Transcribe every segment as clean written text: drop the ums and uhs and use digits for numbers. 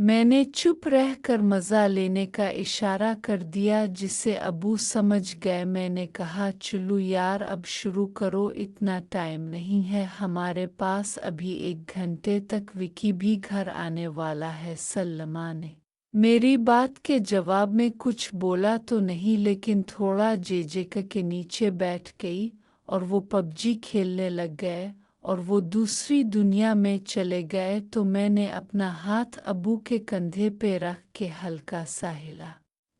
मैंने चुप रहकर मज़ा लेने का इशारा कर दिया जिसे अबू समझ गए। मैंने कहा चलो यार अब शुरू करो, इतना टाइम नहीं है हमारे पास, अभी 1 घंटे तक विकी भी घर आने वाला है। सलमा ने मेरी बात के जवाब में कुछ बोला तो नहीं, लेकिन थोड़ा जेजेक के नीचे बैठ गई और वो पबजी खेलने लग गए और वो दूसरी दुनिया में चले गए। तो मैंने अपना हाथ अबू के कंधे पे रख के हल्का सा हिला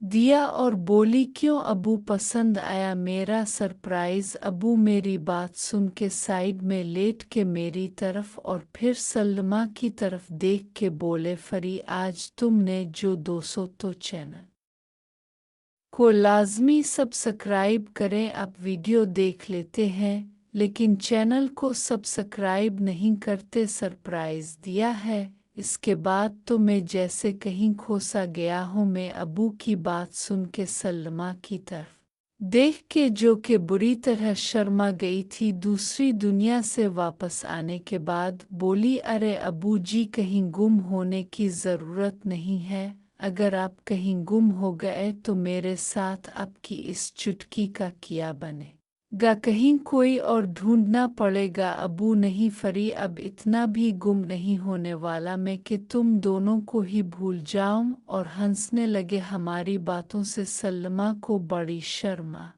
दिया और बोली क्यों अबू, पसंद आया मेरा सरप्राइज? अबू मेरी बात सुन के साइड में लेट के मेरी तरफ और फिर सलमा की तरफ देख के बोले फरी आज तुमने जो 200 तो चैनल को लाजमी सब्सक्राइब करें। अब वीडियो देख लेते हैं लेकिन चैनल को सब्सक्राइब नहीं करते। सरप्राइज दिया है। इसके बाद तो मैं जैसे कहीं खोसा गया हूँ। मैं अबू की बात सुन के सलमा की तरफ देख के जो कि बुरी तरह शर्मा गई थी दूसरी दुनिया से वापस आने के बाद, बोली अरे अबू जी कहीं गुम होने की ज़रूरत नहीं है। अगर आप कहीं गुम हो गए तो मेरे साथ आपकी इस चुटकी का क्या बनेगा? कहीं कोई और ढूंढना पड़ेगा। अबू नहीं फरी, अब इतना भी गुम नहीं होने वाला मैं कि तुम दोनों को ही भूल जाऊं। और हंसने लगे हमारी बातों से। सलमा को बड़ी शर्म आ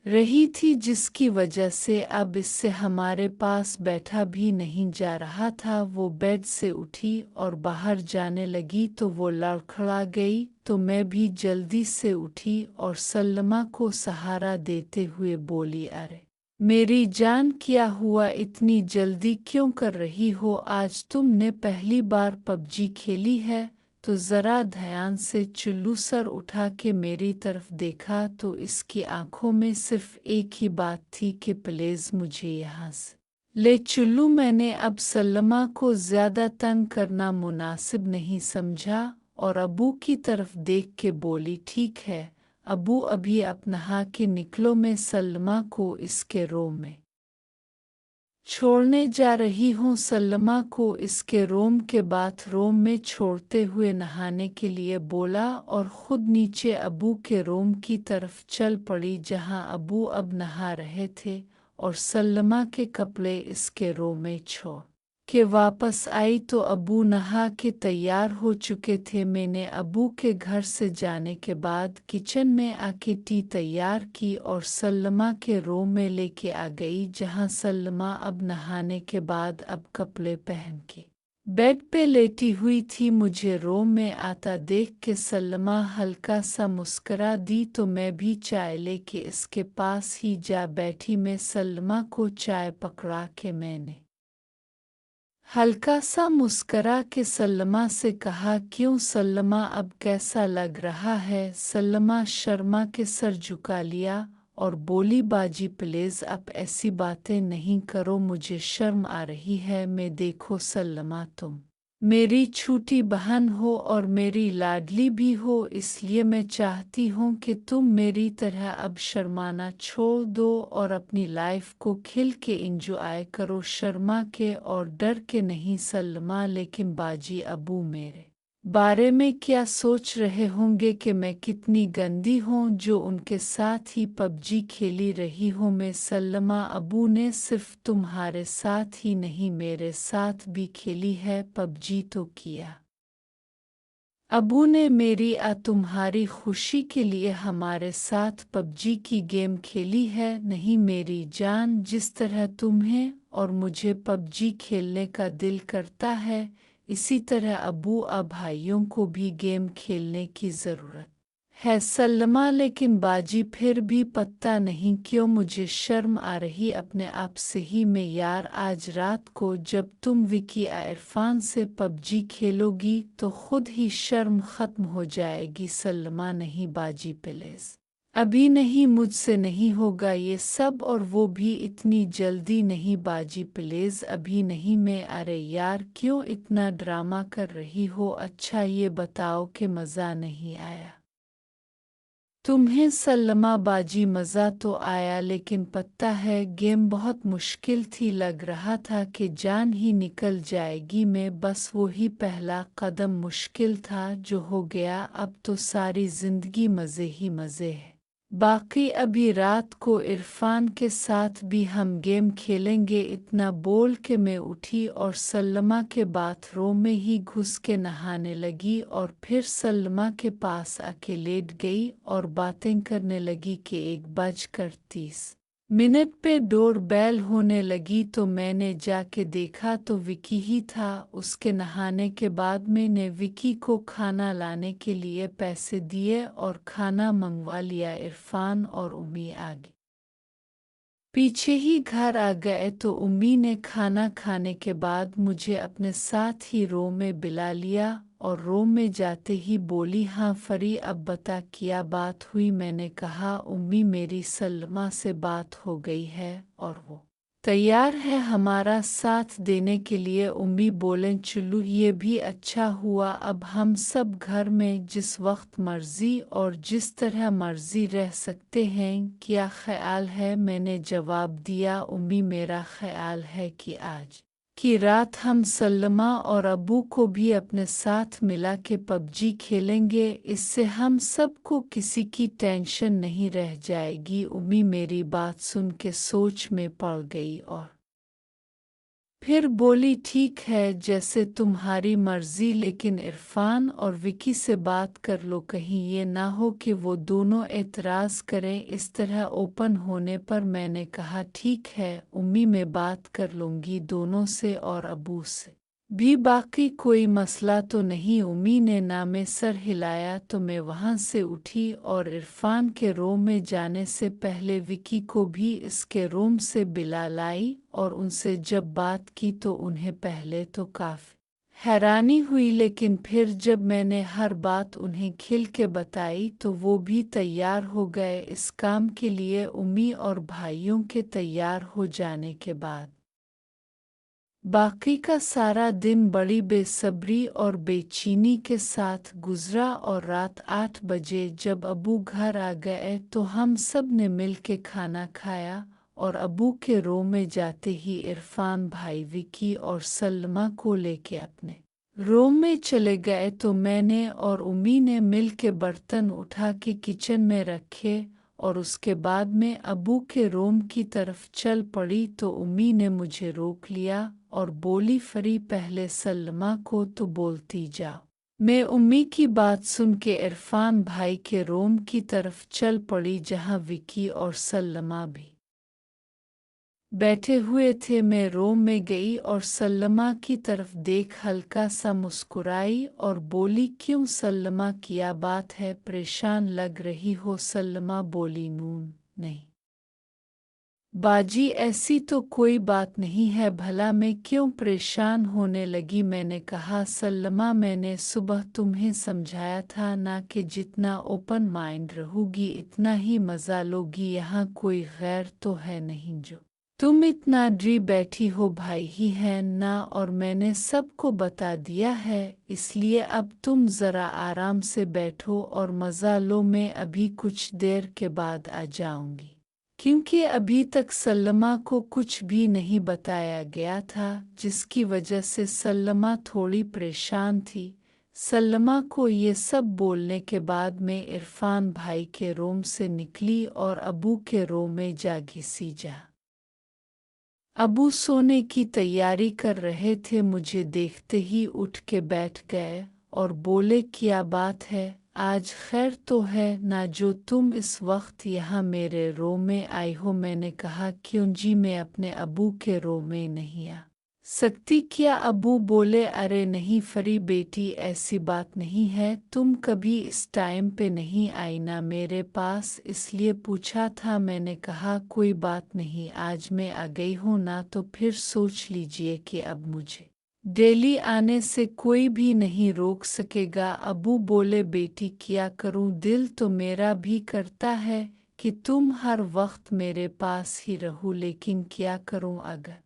रही थी जिसकी वजह से अब इससे हमारे पास बैठा भी नहीं जा रहा था। वो बेड से उठी और बाहर जाने लगी तो वो लड़खड़ा गई, तो मैं भी जल्दी से उठी और सलमा को सहारा देते हुए बोली अरे मेरी जान क्या हुआ, इतनी जल्दी क्यों कर रही हो? आज तुमने पहली बार पबजी खेली है? तो ज़रा ध्यान से चुल्लू सर उठा के मेरी तरफ देखा तो इसकी आंखों में सिर्फ एक ही बात थी कि प्लीज़ मुझे यहाँ से ले चुल्लू। मैंने अब सलमा को ज़्यादा तंग करना मुनासिब नहीं समझा और अबू की तरफ देख के बोली ठीक है अबू, अभी आप नहा के निकलो, मैं सलमा को इसके रूम में छोड़ने जा रही हूँ। सलमा को इसके रूम के बाथरूम में छोड़ते हुए नहाने के लिए बोला और ख़ुद नीचे अबू के रूम की तरफ चल पड़ी जहाँ अबू अब नहा रहे थे और सलमा के कपड़े इसके रूम में छोड़ के वापस आई तो अबू नहा के तैयार हो चुके थे। मैंने अबू के घर से जाने के बाद किचन में आके टी तैयार की और सलमा के रूम में लेके आ गई जहां सलमा अब नहाने के बाद अब कपड़े पहन के बेड पे लेटी हुई थी। मुझे रूम में आता देख के सलमा हल्का सा मुस्करा दी तो मैं भी चाय लेके इसके पास ही जा बैठी। मैं सलमा को चाय पकड़ा के मैंने हल्का सा मुस्करा के सलमा से कहा क्यों सलमा अब कैसा लग रहा है? सलमा शर्मा के सर झुका लिया और बोली बाजी प्लीज़ आप ऐसी बातें नहीं करो, मुझे शर्म आ रही है। मैं देखो सलमा तुम मेरी छोटी बहन हो और मेरी लाडली भी हो, इसलिए मैं चाहती हूँ कि तुम मेरी तरह अब शर्माना छोड़ दो और अपनी लाइफ को खिल के एंजॉय करो। शर्मा के और डर के नहीं सलमा, लेकिन बाजी अबू मेरे बारे में क्या सोच रहे होंगे कि मैं कितनी गंदी हूँ जो उनके साथ ही पबजी खेली रही हूँ मैं। सलमा अबू ने सिर्फ तुम्हारे साथ ही नहीं मेरे साथ भी खेली है पबजी। तो किया अबू ने मेरी तुम्हारी खुशी के लिए हमारे साथ पबजी की गेम खेली है? नहीं मेरी जान, जिस तरह तुम्हें और मुझे पबजी खेलने का दिल करता है इसी तरह अबू भाइयों को भी गेम खेलने की ज़रूरत है। सलमा लेकिन बाजी फिर भी पता नहीं क्यों मुझे शर्म आ रही अपने आप से ही। मैं यार आज रात को जब तुम विकी इरफान से पबजी खेलोगी तो खुद ही शर्म ख़त्म हो जाएगी। सलमा नहीं बाजी प्लीज़, अभी नहीं, मुझसे नहीं होगा ये सब, और वो भी इतनी जल्दी नहीं बाजी प्लीज़, अभी नहीं मैं। अरे यार क्यों इतना ड्रामा कर रही हो? अच्छा ये बताओ कि मज़ा नहीं आया? तुम्हें सल्लमा बाजी मज़ा तो आया, लेकिन पता है गेम बहुत मुश्किल थी। लग रहा था कि जान ही निकल जाएगी। मैं बस वही पहला कदम मुश्किल था जो हो गया। अब तो सारी ज़िंदगी मज़े ही मज़े है। बाकी अभी रात को इरफान के साथ भी हम गेम खेलेंगे। इतना बोल के मैं उठी और सल्लमा के बाथरूम में ही घुस के नहाने लगी और फिर सल्लमा के पास आके लेट गई और बातें करने लगी कि 1:30 पे डोर बेल होने लगी तो मैंने जाके देखा तो विकी ही था। उसके नहाने के बाद मैंने विकी को खाना लाने के लिए पैसे दिए और खाना मंगवा लिया। इरफान और उम्मी आ गई। पीछे ही घर आ गए तो उम्मी ने खाना खाने के बाद मुझे अपने साथ ही रूम में बुला लिया और रूम में जाते ही बोली, हाँ फरी अब बता क्या बात हुई। मैंने कहा, उम्मी मेरी सल्मा से बात हो गई है और वो तैयार है हमारा साथ देने के लिए। उम्मी बोलें, चलो ये भी अच्छा हुआ, अब हम सब घर में जिस वक्त मर्जी और जिस तरह मर्जी रह सकते हैं। क्या ख्याल है? मैंने जवाब दिया, उम्मी मेरा ख्याल है कि आज की रात हम सल्लमा और अबू को भी अपने साथ मिला के पबजी खेलेंगे। इससे हम सबको किसी की टेंशन नहीं रह जाएगी। उम्मी मेरी बात सुन के सोच में पड़ गई और फिर बोली, ठीक है जैसे तुम्हारी मर्जी, लेकिन इरफान और विकी से बात कर लो, कहीं ये ना हो कि वो दोनों एतराज़ करें इस तरह ओपन होने पर। मैंने कहा, ठीक है उम्मी मैं बात कर लूँगी दोनों से और अबू से भी, बाकी कोई मसला तो नहीं। उम्मी ने ना में सर हिलाया तो मैं वहाँ से उठी और इरफान के रूम में जाने से पहले विकी को भी इसके रूम से बुला लाई और उनसे जब बात की तो उन्हें पहले तो काफ़ी हैरानी हुई, लेकिन फिर जब मैंने हर बात उन्हें खिल के बताई तो वो भी तैयार हो गए इस काम के लिए। उम्मी और भाइयों के तैयार हो जाने के बाद बाकी का सारा दिन बड़ी बेसब्री और बेचैनी के साथ गुजरा और रात 8 बजे जब अबू घर आ गए तो हम सब ने मिल के खाना खाया और अबू के रूम में जाते ही इरफान भाई विकी और सल्मा को लेके अपने रूम में चले गए तो मैंने और उम्मी ने मिल के बर्तन उठा के किचन में रखे और उसके बाद में अबू के रूम की तरफ चल पड़ी तो उम्मी ने मुझे रोक लिया और बोली, फरी पहले सल्मा को तो बोलती जाओ। मैं उम्मी की बात सुन के इरफान भाई के रूम की तरफ चल पड़ी जहां विकी और सल्मा भी बैठे हुए थे। मैं रूम में गई और सल्मा की तरफ देख हल्का सा मुस्कुराई और बोली, क्यों सल्मा क्या बात है, परेशान लग रही हो? सल्मा बोली, नून नहीं बाजी ऐसी तो कोई बात नहीं है, भला मैं क्यों परेशान होने लगी? मैंने कहा, सल्मा मैंने सुबह तुम्हें समझाया था ना कि जितना ओपन माइंड रहोगी इतना ही मज़ा लोगी। यहाँ कोई गैर तो है नहीं जो तुम इतना डरी बैठी हो, भाई ही है ना और मैंने सबको बता दिया है, इसलिए अब तुम ज़रा आराम से बैठो और मज़ा लो। मैं अभी कुछ देर के बाद आ जाऊंगी क्योंकि अभी तक सल्मा को कुछ भी नहीं बताया गया था, जिसकी वजह से सल्मा थोड़ी परेशान थी। सल्मा को ये सब बोलने के बाद मैं इरफान भाई के रूम से निकली और अबू के रूम में जा घिसी जा। अबू सोने की तैयारी कर रहे थे, मुझे देखते ही उठ के बैठ गए और बोले, क्या बात है, आज खैर तो है ना जो तुम इस वक्त यहाँ मेरे रूम में आई हो? मैंने कहा, क्यों जी, मैं अपने अबू के रूम में नहीं आ सकती क्या? अबू बोले, अरे नहीं फरी बेटी, ऐसी बात नहीं है, तुम कभी इस टाइम पे नहीं आई ना मेरे पास, इसलिए पूछा था। मैंने कहा, कोई बात नहीं, आज मैं आ गई हूँ ना तो फिर सोच लीजिए कि अब मुझे डेली आने से कोई भी नहीं रोक सकेगा। अबू बोले, बेटी क्या करूँ, दिल तो मेरा भी करता है कि तुम हर वक्त मेरे पास ही रहो, लेकिन क्या करूँ, अगर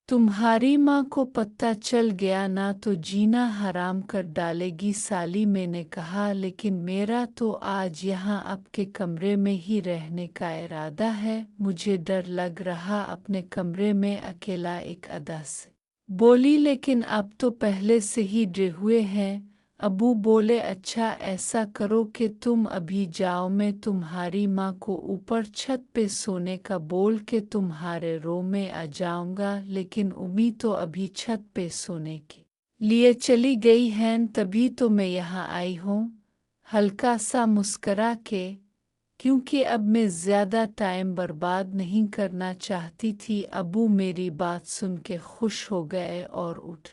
तुम्हारी माँ को पता चल गया ना तो जीना हराम कर डालेगी साली, मैंने कहा। लेकिन मेरा तो आज यहाँ आपके कमरे में ही रहने का इरादा है। मुझे डर लग रहा अपने कमरे में अकेला, एक अदा से बोली। लेकिन अब तो पहले से ही डरे हुए हैं। अबू बोले, अच्छा ऐसा करो कि तुम अभी जाओ, मैं तुम्हारी माँ को ऊपर छत पे सोने का बोल के तुम्हारे रूम में आ जाऊंगा। लेकिन उम्मी तो अभी छत पे सोने के लिए चली गई हैं, तभी तो मैं यहाँ आई हूँ। हल्का सा मुस्करा के, क्योंकि अब मैं ज़्यादा टाइम बर्बाद नहीं करना चाहती थी। अबू मेरी बात सुन के खुश हो गए और उठ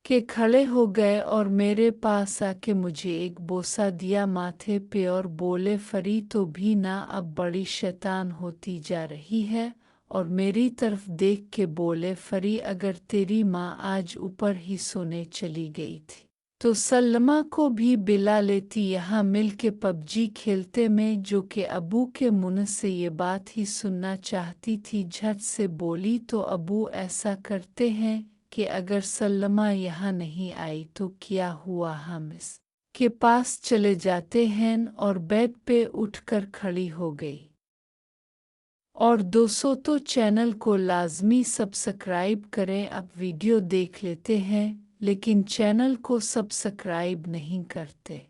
के खड़े हो गए और मेरे पास आके मुझे एक बोसा दिया माथे पे और बोले, फरी तो भी ना अब बड़ी शैतान होती जा रही है। और मेरी तरफ देख के बोले, फरी अगर तेरी माँ आज ऊपर ही सोने चली गई थी तो सलमा को भी बिला लेती, यहाँ मिल के पबजी खेलते में। जो कि अबू के मुंह से ये बात ही सुनना चाहती थी, झट से बोली, तो अबू ऐसा करते हैं कि अगर सलमा यहाँ नहीं आई तो क्या हुआ, हम इसके पास चले जाते हैं। और बेड पे उठकर खड़ी हो गई। और दोस्तों तो चैनल को लाजमी सब्सक्राइब करें। अब वीडियो देख लेते हैं लेकिन चैनल को सब्सक्राइब नहीं करते।